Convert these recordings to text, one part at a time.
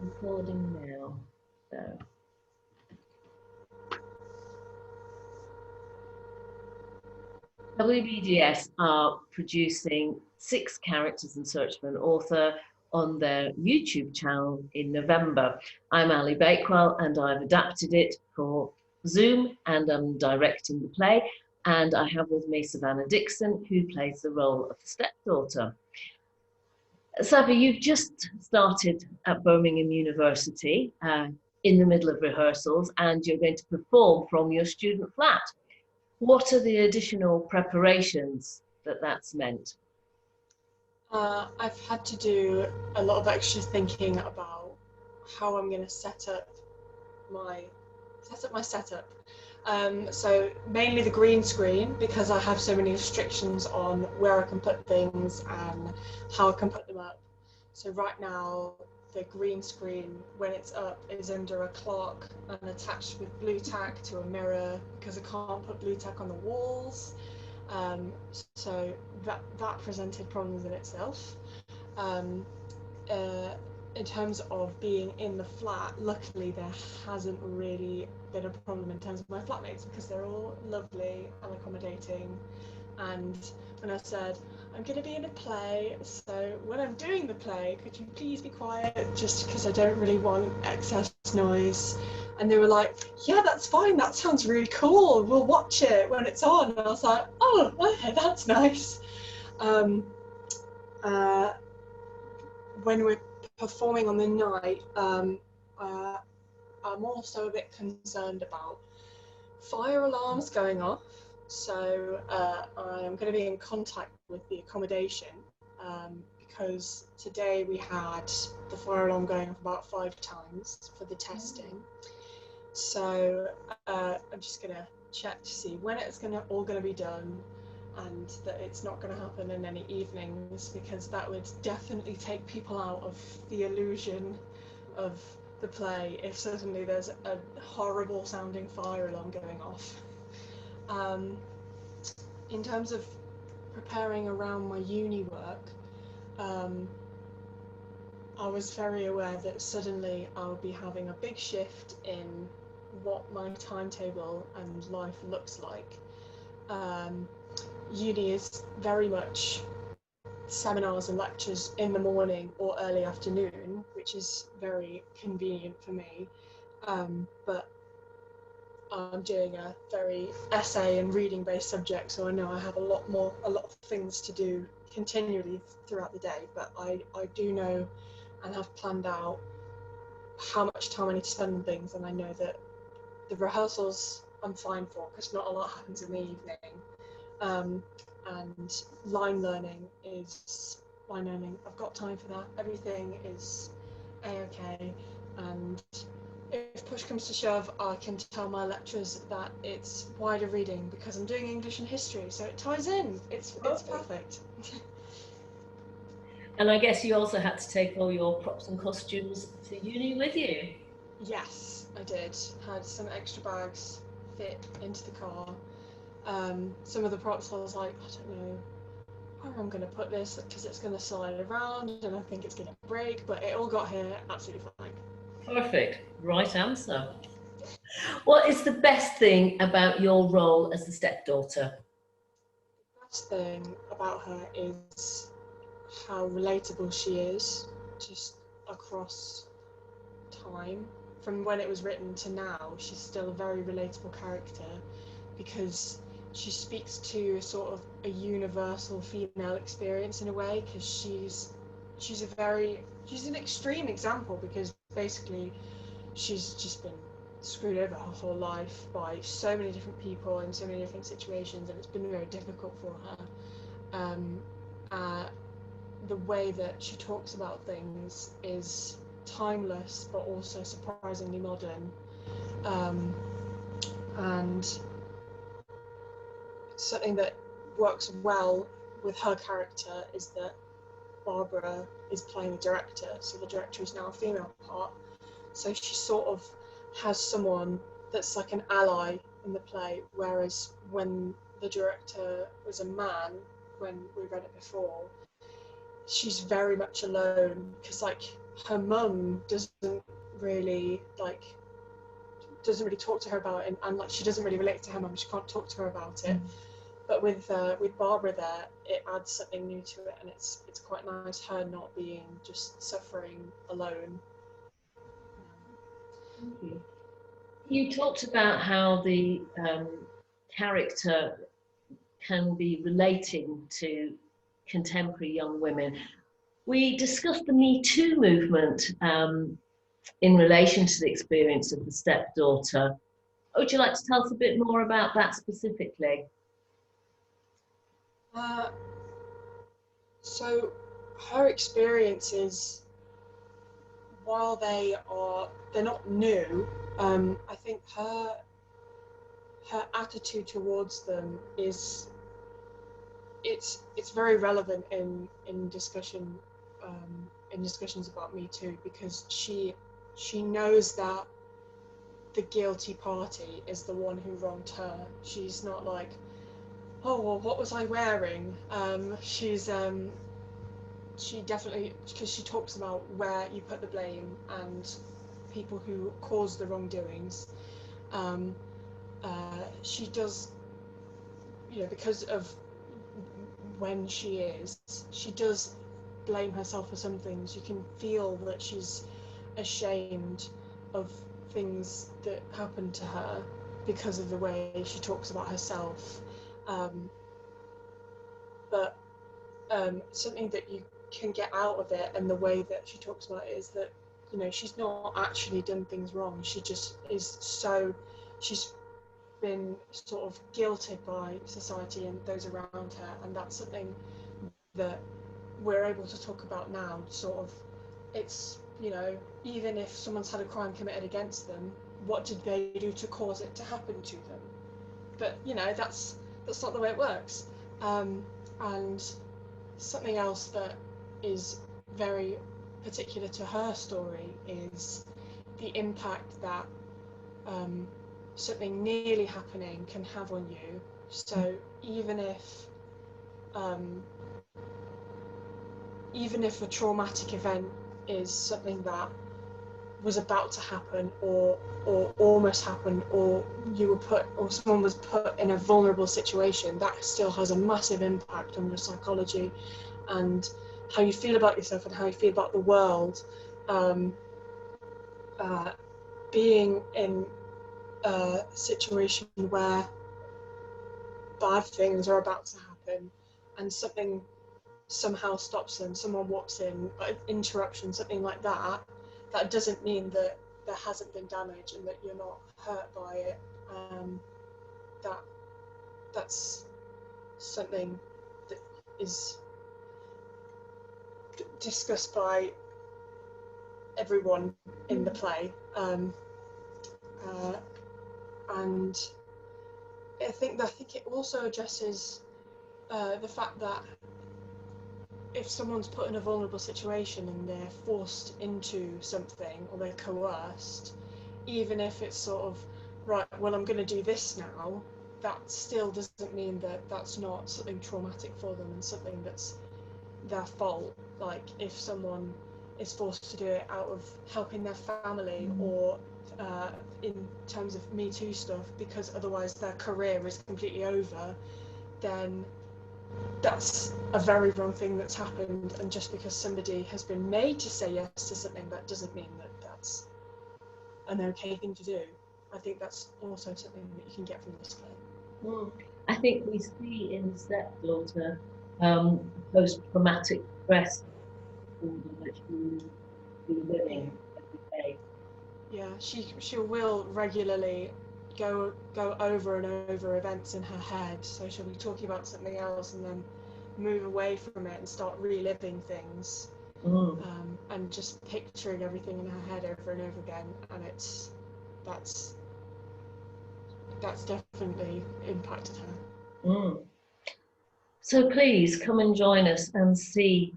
Recording now. So. WBDS are producing 6 characters in search of an author on their YouTube channel in November. I'm Ali Bakewell and I've adapted it for Zoom and I'm directing the play. And I have with me Savannah Dixon, who plays the role of the stepdaughter. Savi, you've just started at Birmingham University in the middle of rehearsals and you're going to perform from your student flat. What are the additional preparations that's meant? I've had to do a lot of extra thinking about how I'm going to set up my setup. So mainly the green screen, because I have so many restrictions on where I can put things and how I can put them up. So right now the green screen, when it's up, is under a clock and attached with blue tack to a mirror because I can't put blue tack on the walls. So that presented problems in itself. Um, in terms of being in the flat, luckily there hasn't really been a problem in terms of my flatmates because they're all lovely and accommodating. And when I said, I'm going to be in a play, so when I'm doing the play, could you please be quiet, just because I don't really want excess noise. And they were like, yeah, that's fine, that sounds really cool, we'll watch it when it's on. And I was like, oh, okay, that's nice. When we're performing on the night, I'm also a bit concerned about fire alarms going off. So I'm going to be in contact with the accommodation because today we had the fire alarm going off about 5 times for the testing. So I'm just going to check to see when it's all going to be done and that it's not going to happen in any evenings, because that would definitely take people out of the illusion of the play if suddenly there's a horrible sounding fire alarm going off. In terms of preparing around my uni work, I was very aware that suddenly I would be having a big shift in what my timetable and life looks like. Uni is very much seminars and lectures in the morning or early afternoon, which is very convenient for me. But I'm doing a very essay and reading based subject, so I know I have a lot of things to do continually throughout the day. But I do know and have planned out how much time I need to spend on things, and I know that the rehearsals I'm fine for because not a lot happens in the evening. And line learning, I've got time for that. Everything is a-okay, and if push comes to shove, I can tell my lecturers that it's wider reading because I'm doing English and history, so it ties in. It's perfect. And I guess you also had to take all your props and costumes to uni with you. Yes, I did. Had some extra bags fit into the car. Some of the props I was like, I don't know where I'm going to put this because it's going to slide around and I think it's going to break, but it all got here absolutely fine. Perfect. Right answer. What is the best thing about your role as the stepdaughter? The best thing about her is how relatable she is, just across time. From when it was written to now, she's still a very relatable character because she speaks to sort of a universal female experience in a way, because she's an extreme example, because basically she's just been screwed over her whole life by so many different people in so many different situations, and it's been very difficult for her. The way that she talks about things is timeless but also surprisingly modern, and something that works well with her character is that Barbara is playing the director, so the director is now a female part, so she sort of has someone that's like an ally in the play, whereas when the director was a man, when we read it before, she's very much alone, because like her mum doesn't really talk to her about it, and like she doesn't really relate to her mum. She can't talk to her about it. But with Barbara there, it adds something new to it, and it's quite nice her not being just suffering alone. Thank you. You talked about how the character can be relating to contemporary young women. We discussed the Me Too movement in relation to the experience of the stepdaughter. Would you like to tell us a bit more about that specifically? So her experiences, while they're not new, I think her attitude towards them is it's very relevant in discussions about Me Too, because she knows that the guilty party is the one who wronged her. She's not like, oh well, what was I wearing? She definitely, because she talks about where you put the blame and people who caused the wrongdoings. She does, because of when she does blame herself for some things. You can feel that she's ashamed of things that happened to her because of the way she talks about herself. But something that you can get out of it, and the way that she talks about it, is that she's not actually done things wrong. She just she's been sort of guilted by society and those around her, and that's something that we're able to talk about now. Sort of, it's even if someone's had a crime committed against them, what did they do to cause it to happen to them? But that's not the way it works. And something else that is very particular to her story is the impact that something nearly happening can have on you. So even if a traumatic event is something that was about to happen, or almost happened, or someone was put in a vulnerable situation, that still has a massive impact on your psychology and how you feel about yourself and how you feel about the world. Being in a situation where bad things are about to happen and something somehow stops them, someone walks in, an interruption, something like that, that doesn't mean that there hasn't been damage and that you're not hurt by it. That's something that is discussed by everyone in the play, and I think it also addresses the fact that if someone's put in a vulnerable situation and they're forced into something, or they're coerced, even if it's sort of, right, well, I'm going to do this now, that still doesn't mean that that's not something traumatic for them and something that's their fault. Like if someone is forced to do it out of helping their family, or in terms of Me Too stuff, because otherwise their career is completely over, then that's a very wrong thing that's happened. And just because somebody has been made to say yes to something, that doesn't mean that that's an okay thing to do. I think that's also something that you can get from this play. I think we see in the stepdaughter post-traumatic stress that she will be living every day. Yeah, she will regularly go over and over events in her head. So she'll be talking about something else and then move away from it and start reliving things, and just picturing everything in her head over and over again. And that's definitely impacted her. So please come and join us and see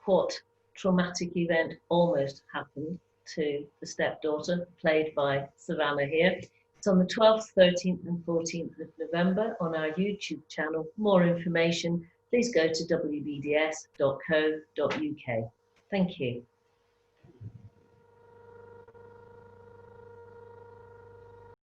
what traumatic event almost happened to the stepdaughter, played by Savannah here. It's on the 12th, 13th and 14th of November on our YouTube channel. For more information, please go to wbds.co.uk. Thank you.